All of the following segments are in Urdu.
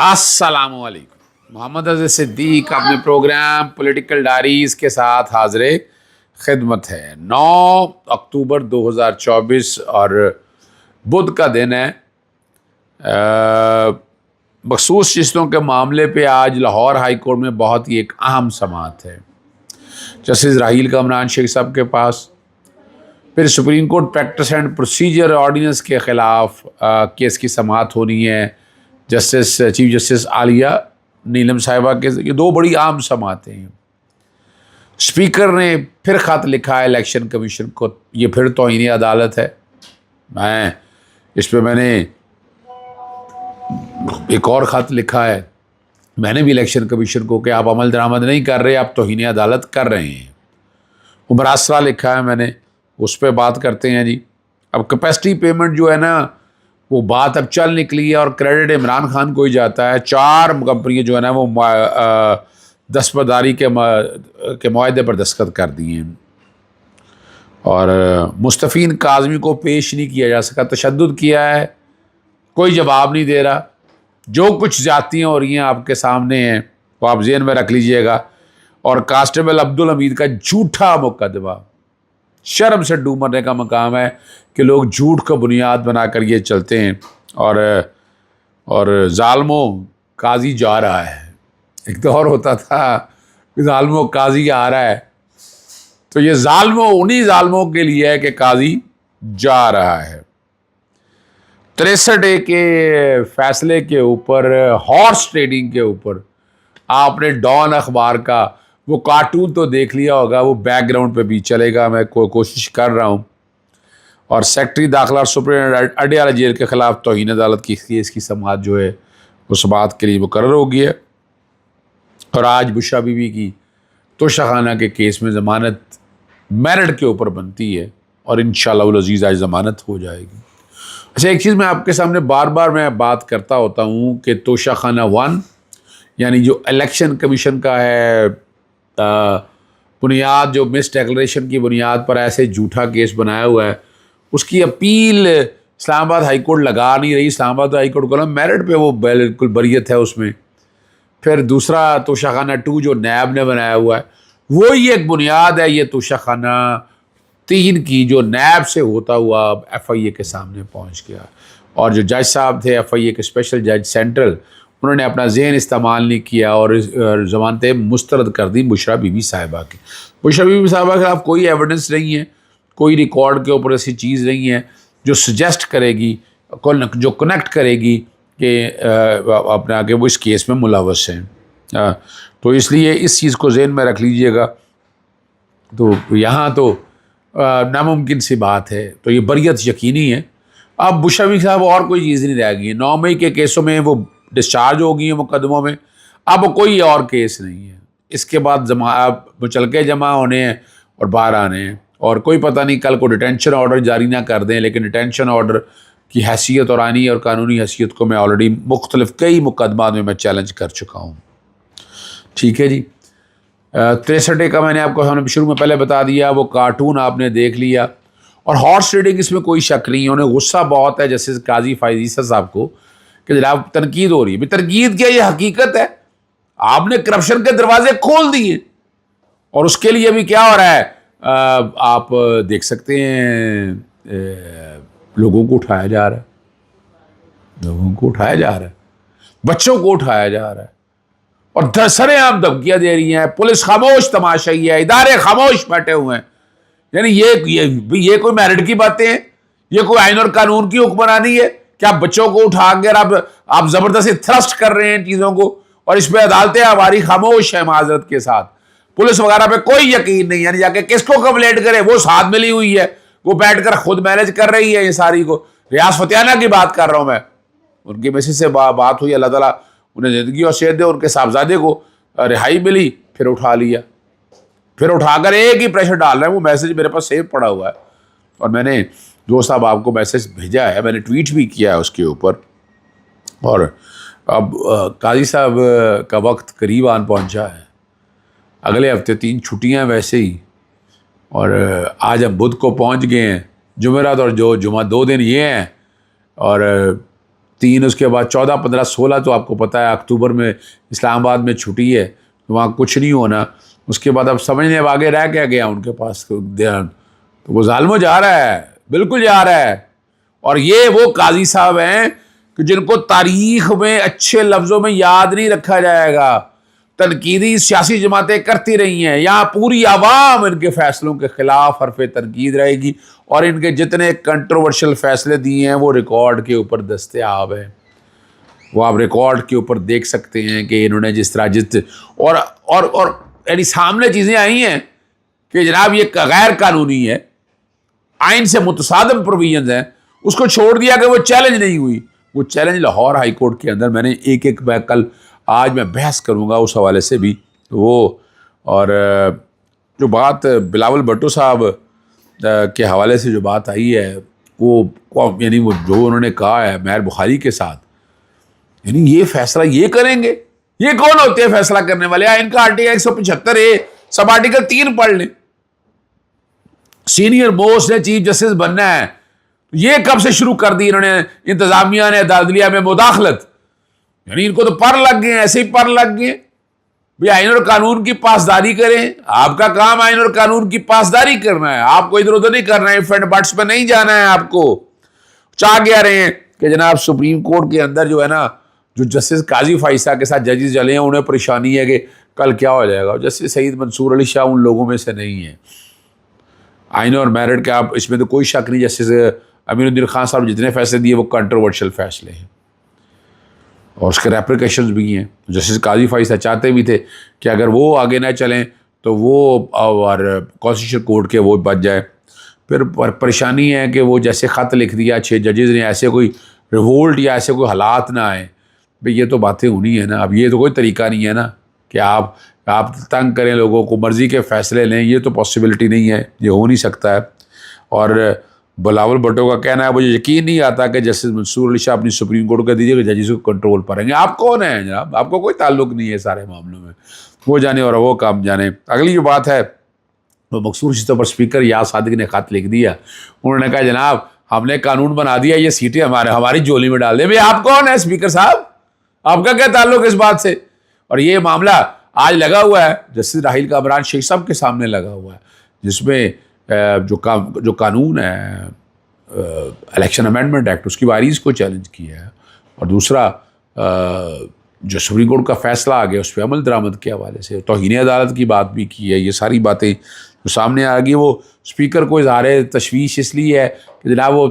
السلام علیکم، محمد عزیز صدیق اپنے پروگرام پولیٹیکل ڈائریز کے ساتھ حاضر خدمت ہے۔ 9 اکتوبر 2024 اور بدھ کا دن ہے۔ مخصوص چیزوں کے معاملے پہ آج لاہور ہائی کورٹ میں بہت ہی ایک اہم سماعت ہے۔ جسٹس راحیل کامران شیخ صاحب کے پاس، پھر supreme court practice and procedure ordinance کے خلاف کیس کی سماعت ہونی ہے۔ چیف جسٹس عالیہ نیلم صاحبہ کے، یہ دو بڑی عام سماعتیں ہیں۔ اسپیکر نے پھر خط لکھا ہے الیکشن کمیشن کو، یہ پھر توہین عدالت ہے۔ میں نے ایک اور خط لکھا ہے، میں نے بھی الیکشن کمیشن کو، کہ آپ عمل درآمد نہیں کر رہے، آپ توہین عدالت کر رہے ہیں۔ مراسلہ لکھا ہے میں نے، اس پہ بات کرتے ہیں جی۔ اب کیپیسٹی پیمنٹ جو ہے نا، وہ بات اب چل نکلی ہے اور کریڈٹ عمران خان کو ہی جاتا ہے۔ 4 کمپنیاں جو ہے نا وہ دستبرداری کے معاہدے پر دستخط کر دیے ہیں، اور مستفین کاظمی کو پیش نہیں کیا جا سکا، تشدد کیا ہے، کوئی جواب نہیں دے رہا۔ جو کچھ زیادتیاں ہو رہی ہیں آپ کے سامنے ہیں، وہ آپ ذہن میں رکھ لیجئے گا۔ اور کانسٹیبل عبدالحمید کا جھوٹا مقدمہ، شرم سے ڈوب مرنے کا مقام ہے کہ لوگ جھوٹ کو بنیاد بنا کر یہ چلتے ہیں، اور ظالموں قاضی جا رہا ہے۔ ایک دور ہوتا تھا کہ ظالموں قاضی آ رہا ہے، تو یہ انہی ظالموں کے لیے ہے کہ قاضی جا رہا ہے۔ 63A کے فیصلے کے اوپر، ہارس ٹریڈنگ کے اوپر، آپ نے ڈان اخبار کا وہ کارٹون تو دیکھ لیا ہوگا، وہ بیک گراؤنڈ پہ بھی چلے گا، میں کوشش کر رہا ہوں۔ اور سیکٹری داخلہ اور سپرنٹینڈنٹ اڈیالہ جیل کے خلاف توہین عدالت کی کیس کی سماعت جو ہے وہ سماعت کے لیے مقرر ہو گئی ہے۔ اور آج بشرا بی بی کی توشہ خانہ کے کیس میں ضمانت میرٹ کے اوپر بنتی ہے، اور انشاءاللہ العزیز آج ضمانت ہو جائے گی۔ اچھا، ایک چیز میں آپ کے سامنے بار بار میں بات کرتا ہوتا ہوں کہ توشہ خانہ 1، یعنی جو الیکشن کمیشن کا ہے، بنیاد جو مس ڈیکلریشن کی بنیاد پر ایسے جھوٹا کیس بنایا ہوا ہے، اس کی اپیل اسلام آباد ہائی کورٹ لگا نہیں رہی۔ اسلام آباد ہائی کورٹ کو میرٹ پہ وہ بالکل بریت ہے اس میں۔ پھر دوسرا توشہ خانہ 2 جو نیب نے بنایا ہوا ہے، وہی ایک بنیاد ہے یہ توشہ خانہ 3 کی، جو نیب سے ہوتا ہوا اب FIA کے سامنے پہنچ گیا۔ اور جو جج صاحب تھے FIA کے اسپیشل جج سینٹرل، انہوں نے اپنا ذہن استعمال نہیں کیا اور ضمانتیں مسترد کر دی بشرا بی بی صاحبہ کی۔ بشرا بی بی صاحبہ کے خلاف کوئی ایویڈنس نہیں ہے، کوئی ریکارڈ کے اوپر ایسی چیز نہیں ہے جو سجیسٹ کرے گی، جو کنیکٹ کرے گی کہ اپنا کہ وہ اس کیس میں ملوث ہیں۔ تو اس لیے اس چیز کو ذہن میں رکھ لیجئے گا۔ تو یہاں تو ناممکن سی بات ہے، تو یہ بریت یقینی ہے۔ اب بشرا بی بی صاحب اور کوئی چیز نہیں رہ گئی ہے۔ 9 مئی کے کیسوں میں وہ ڈسچارج ہو گئی ہیں مقدموں میں، اب کوئی اور کیس نہیں ہے۔ اس کے بعد مچلکے جمع ہونے ہیں اور باہر آنے ہیں، اور کوئی پتہ نہیں کل کو ڈیٹینشن آرڈر جاری نہ کر دیں، لیکن ڈیٹینشن آرڈر کی حیثیت اور آئینی اور قانونی حیثیت کو میں آلریڈی مختلف کئی مقدمات میں چیلنج کر چکا ہوں۔ ٹھیک ہے جی۔ 63A کا میں نے آپ کو شروع میں پہلے بتا دیا، وہ کارٹون آپ نے دیکھ لیا۔ اور ہارس ٹریڈنگ، اس میں کوئی شک نہیں ہے، انہیں غصہ بہت ہے جیسے قاضی فائز عیسیٰ صاحب کو کہ جناب تنقید ہو رہی ہے۔ تنقید کیا، یہ حقیقت ہے، آپ نے کرپشن کے دروازے کھول دیے، اور اس کے لیے بھی کیا ہو رہا ہے، آپ دیکھ سکتے ہیں لوگوں کو اٹھایا جا رہا ہے، بچوں کو اٹھایا جا رہا ہے، اور سرے عام دھمکیاں دے رہی ہیں، پولیس خاموش تماشائی ہے، ادارے خاموش بیٹھے ہوئے ہیں۔ یعنی یہ کوئی میرٹ کی باتیں ہیں؟ یہ کوئی آئین اور قانون کی حکمرانی ہے کہ آپ بچوں کو اٹھا کر آپ زبردستی تھرسٹ کر رہے ہیں چیزوں کو، اور اس پہ عدالتیں ہماری خاموش ہیں معذرت کے ساتھ، پولیس وغیرہ پہ کوئی یقین نہیں۔ یعنی جا کے کس کو کمپلینٹ کرے، وہ ساتھ ملی ہوئی ہے، وہ بیٹھ کر خود مینج کر رہی ہے یہ ساری کو۔ ریاض فتیانہ کی بات کر رہا ہوں میں، ان کی میسج سے بات ہوئی، اللہ تعالیٰ انہیں زندگی اور صحت دے، ان کے صاحبزادے کو رہائی ملی، پھر اٹھا لیا، پھر اٹھا کر ایک ہی پریشر ڈال رہے ہیں۔ وہ میسج میرے پاس سیو پڑا ہوا ہے، اور میں نے جو صاحب آپ کو میسج بھیجا ہے، میں نے ٹویٹ بھی کیا ہے اس کے اوپر۔ اور اب قاضی صاحب کا وقت قریب آن پہنچا ہے، اگلے ہفتے 3 چھٹیاں ویسے ہی، اور آج ہم بدھ کو پہنچ گئے ہیں، جمعرات اور جو جمعہ 2 دن یہ ہیں، اور 3 اس کے بعد 14 15 16 تو آپ کو پتہ ہے اکتوبر میں اسلام آباد میں چھٹی ہے، وہاں کچھ نہیں ہونا. اس کے بعد اب سمجھنے اب آگے رہ کیا گیا ان کے پاس دھیان. تو وہ ظالموں جا رہا ہے، بالکل جا رہا ہے. اور یہ وہ قاضی صاحب ہیں کہ جن کو تاریخ میں اچھے لفظوں میں یاد نہیں رکھا جائے گا. تنقیدی سیاسی جماعتیں کرتی رہی ہیں، یہاں پوری عوام ان کے فیصلوں کے خلاف حرف تنقید رہے گی، اور ان کے جتنے کنٹروورشل فیصلے دیے ہیں وہ ریکارڈ کے اوپر دستیاب ہیں. وہ آپ ریکارڈ کے اوپر دیکھ سکتے ہیں کہ انہوں نے جس طرح اور یعنی سامنے چیزیں آئی ہیں کہ جناب یہ غیر قانونی ہے، آئین سے متصادم پروویژنز ہیں، اس کو چھوڑ دیا کہ وہ چیلنج نہیں ہوئی. وہ چیلنج لاہور ہائی کورٹ کے اندر میں نے ایک میں کل آج میں بحث کروں گا اس حوالے سے بھی. وہ اور جو بات بلاول بھٹو صاحب کے حوالے سے جو بات آئی ہے وہ یعنی وہ جو انہوں نے کہا ہے مہر بخاری کے ساتھ، یعنی یہ فیصلہ یہ کریں گے، یہ کون ہوتے ہیں فیصلہ کرنے والے؟ ان کا آرٹیکل 175 سب آرٹیکل 3 پڑھ لیں. سینئر موسٹ نے چیف جسٹس بننا ہے، یہ کب سے شروع کر دی انہوں نے انتظامیہ نے عدلیہ میں مداخلت؟ یعنی ان کو تو پر لگ گئے، ایسے ہی پر لگ گئے. بھئی آئین اور قانون کی پاسداری کریں، آپ کا کام آئین اور قانون کی پاسداری کرنا ہے، آپ کو ادھر ادھر نہیں کرنا ہے، فنڈ بٹس پہ نہیں جانا ہے. آپ کو چاہ کیا رہے ہیں کہ جناب سپریم کورٹ کے اندر جو ہے نا، جو جسٹس قاضی فائسہ کے ساتھ ججز جلے ہیں انہیں پریشانی ہے کہ کل کیا ہو جائے گا. جسٹس سعید منصور علی شاہ ان لوگوں میں سے نہیں ہیں. آئین اور میرٹ کے آپ اس میں تو کوئی شک نہیں، جسٹس امین الدین خان صاحب جتنے فیصلے دیے وہ کنٹروورشل فیصلے ہیں اور اس کے ریپریکیشنز بھی ہیں. جسٹس قاضی فائسہ چاہتے بھی تھے کہ اگر وہ آگے نہ چلیں تو وہ اور کانسٹیٹیوشن کورٹ کے وہ بچ جائے. پھر پریشانی ہے کہ وہ جیسے خط لکھ دیا 6 ججز نے، ایسے کوئی ریوولٹ یا ایسے کوئی حالات نہ آئیں. بھئی یہ تو باتیں ہونی ہے نا. اب یہ تو کوئی طریقہ نہیں ہے نا کہ آپ تنگ کریں لوگوں کو، مرضی کے فیصلے لیں، یہ تو پاسبلٹی نہیں ہے، یہ ہو نہیں سکتا ہے. اور بلاول بھٹو کا کہنا ہے مجھے یقین نہیں آتا کہ جسٹس منصور علی شاہ اپنی سپریم کورٹ کو دیجیے کہ ججز کو کنٹرول پر رہیں گے. آپ کون ہیں جناب؟ آپ کو کوئی تعلق نہیں ہے سارے معاملوں میں، وہ جانے اور وہ کام جانے. اگلی جو بات ہے وہ مقصور شدہ پر اسپیکر یاز صادق نے خط لکھ دیا. انہوں نے کہا جناب ہم نے قانون بنا دیا، یہ سیٹیں ہماری جولی میں ڈال دیں. بھئی آپ کون ہیں اسپیکر صاحب؟ آپ کا کیا تعلق اس بات سے؟ اور یہ معاملہ آج لگا ہوا ہے جسٹس راحیل کامران شیخ صاحب کے سامنے لگا ہوا ہے، جس میں جو قانون ہے الیکشن امینڈمنٹ ایکٹ اس کی وائریز کو چیلنج کیا ہے، اور دوسرا جو سپریم کورٹ کا فیصلہ آ گیا اس پہ عمل درآمد کے حوالے سے توہین عدالت کی بات بھی کی ہے. یہ ساری باتیں جو سامنے آ گئی وہ اسپیکر کو اظہار تشویش اس لیے ہے کہ جناب وہ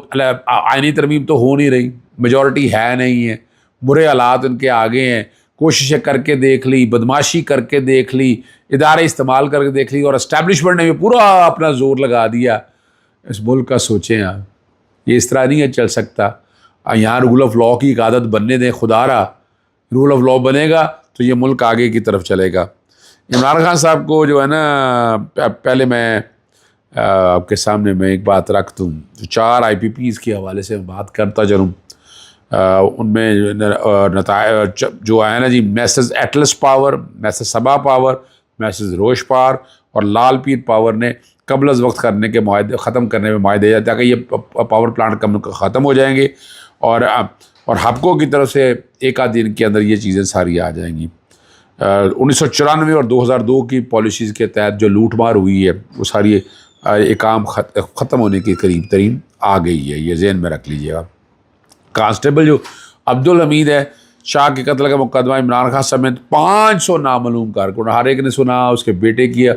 آئینی ترمیم تو ہو نہیں رہی، میجورٹی ہے نہیں ہے، برے حالات ان کے آگے ہیں، کوششیں کر کے دیکھ لی، بدماشی کر کے دیکھ لی، ادارے استعمال کر کے دیکھ لی، اور اسٹیبلشمنٹ نے بھی پورا اپنا زور لگا دیا. اس ملک کا سوچیں آپ، یہ اس طرح نہیں ہے چل سکتا. یہاں رول آف لاء کی ایک عادت بننے دیں، خدا را رول آف لاء بنے گا تو یہ ملک آگے کی طرف چلے گا. عمران خان صاحب کو جو ہے نا، پہلے میں آپ کے سامنے میں ایک بات رکھ دوں، 4 IPPs کے حوالے سے بات کرتا چلوں. ان میں نتائج جو آئے نا جی، میسز ایٹلس پاور، میسز سبا پاور، میسز روش پاور اور لال پیر پاور نے قبل از وقت کرنے کے معاہدے ختم کرنے میں معاہدے دیا کہ یہ پاور پلانٹ ختم ہو جائیں گے، اور ہپکو کی طرف سے ایک آدھ دن کے اندر یہ چیزیں ساری آ جائیں گی. 1994 اور 2002 کی پالیسیز کے تحت جو لوٹ مار ہوئی ہے وہ ساری ایک عام ختم ہونے کے قریب ترین آ گئی ہے، یہ ذہن میں رکھ لیجیے گا. کانسٹیبل جو عبدالحمید ہے، شاہ کے قتل کا مقدمہ عمران خان سمیت 500 نامعلوم کارکن، ہر ایک نے سنا، اس کے بیٹے کی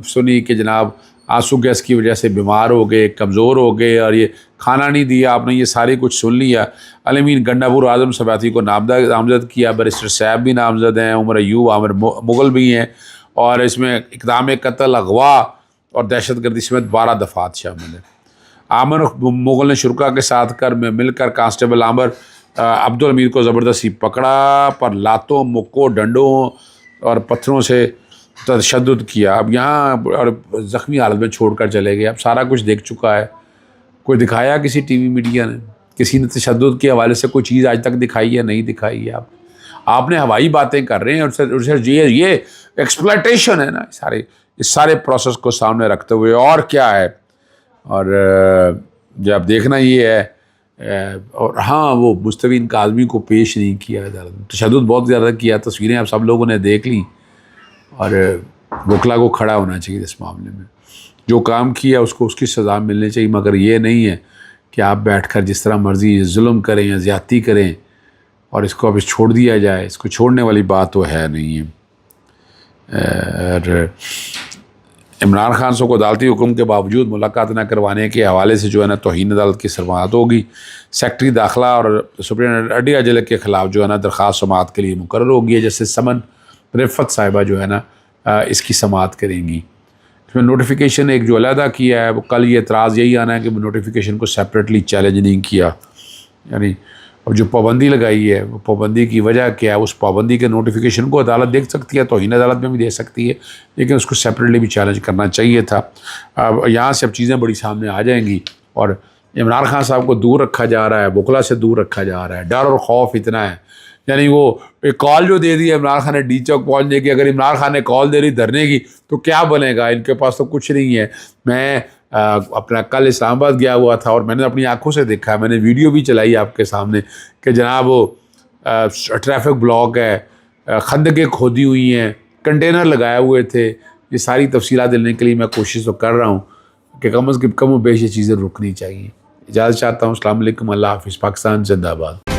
سنی کہ جناب آنسو گیس کی وجہ سے بیمار ہو گئے، کمزور ہو گئے، اور یہ کھانا نہیں دیا آپ نے، یہ سارے کچھ سن لیا. علمین گنڈاپور اعظم سباتی کو نامزد کیا، بیرسٹر صاحب بھی نامزد ہیں، عمر ایوب، عامر مغل بھی ہیں، اور اس میں اقدام قتل، اغوا اور دہشت گردی سمیت 12 دفعات شامل ہیں. عامر مغل نے شرکا کے ساتھ مل کر کانسٹیبل عامر عبدالحمید کو زبردستی پکڑا، پر لاتوں، مکوں، ڈنڈوں اور پتھروں سے تشدد کیا. اب یہاں اور زخمی حالت میں چھوڑ کر چلے گئے. اب سارا کچھ دیکھ چکا ہے. کوئی دکھایا کسی ٹی وی میڈیا نے؟ کسی نے تشدد کے حوالے سے کوئی چیز آج تک دکھائی ہے؟ نہیں دکھائی ہے. آپ نے ہوائی باتیں کر رہے ہیں، اور یہ ایکسپلائٹیشن ہے نا اس سارے پروسیس کو سامنے رکھتے ہوئے. اور کیا ہے؟ اور جب دیکھنا یہ ہے اور ہاں وہ مستوین کاظمی کو پیش نہیں کیا عدالت میں، تشدد بہت زیادہ کیا، تصویریں آپ سب لوگوں نے دیکھ لیں، اور وکلا کو کھڑا ہونا چاہیے اس معاملے میں، جو کام کیا اس کو اس کی سزا ملنی چاہیے، مگر یہ نہیں ہے کہ آپ بیٹھ کر جس طرح مرضی ظلم کریں یا زیادتی کریں اور اس کو اب چھوڑ دیا جائے، اس کو چھوڑنے والی بات تو ہے نہیں ہے۔ اور عمران خان صاحب کو عدالتی حکم کے باوجود ملاقات نہ کروانے کے حوالے سے جو ہے نا توہین عدالت کی سماعت ہوگی، سیکٹری داخلہ اور سپرنٹینڈنٹ اڈی اجلے کے خلاف جو ہے نا درخواست سماعت کے لیے مقرر ہوگی ہے، جیسے سمن رفت صاحبہ جو ہے نا اس کی سماعت کریں گی۔ اس میں نوٹیفیکیشن ایک جو علیحدہ کیا ہے، وہ کل یہ اعتراض یہی آنا ہے کہ نوٹیفیکیشن کو سیپریٹلی چیلنج نہیں کیا، یعنی اب جو پابندی لگائی ہے وہ پابندی کی وجہ کیا ہے، اس پابندی کے نوٹیفیکیشن کو عدالت دیکھ سکتی ہے، توہین عدالت میں بھی دے سکتی ہے، لیکن اس کو سیپریٹلی بھی چیلنج کرنا چاہیے تھا۔ اب یہاں سے اب چیزیں بڑی سامنے آ جائیں گی، اور عمران خان صاحب کو دور رکھا جا رہا ہے، وکلا سے دور رکھا جا رہا ہے، ڈر اور خوف اتنا ہے، یعنی وہ ایک کال جو دے دی ہے عمران خان نے ڈی چوک پہنچنے کی، اگر عمران خان نے کال دے دی دھرنے کی تو کیا بنے گا، ان کے پاس تو کچھ نہیں ہے۔ میں اپنا کل اسلام آباد گیا ہوا تھا اور میں نے اپنی آنکھوں سے دیکھا، میں نے ویڈیو بھی چلائی آپ کے سامنے کہ جناب وہ ٹریفک بلاک ہے، خندقیں کھودی ہوئی ہیں، کنٹینر لگائے ہوئے تھے، یہ ساری تفصیلات دینے کے لیے میں کوشش تو کر رہا ہوں کہ کم از کم و بیش یہ چیزیں رکنی چاہیے۔ اجازت چاہتا ہوں، السلام علیکم، اللہ حافظ، پاکستان زندہ باد۔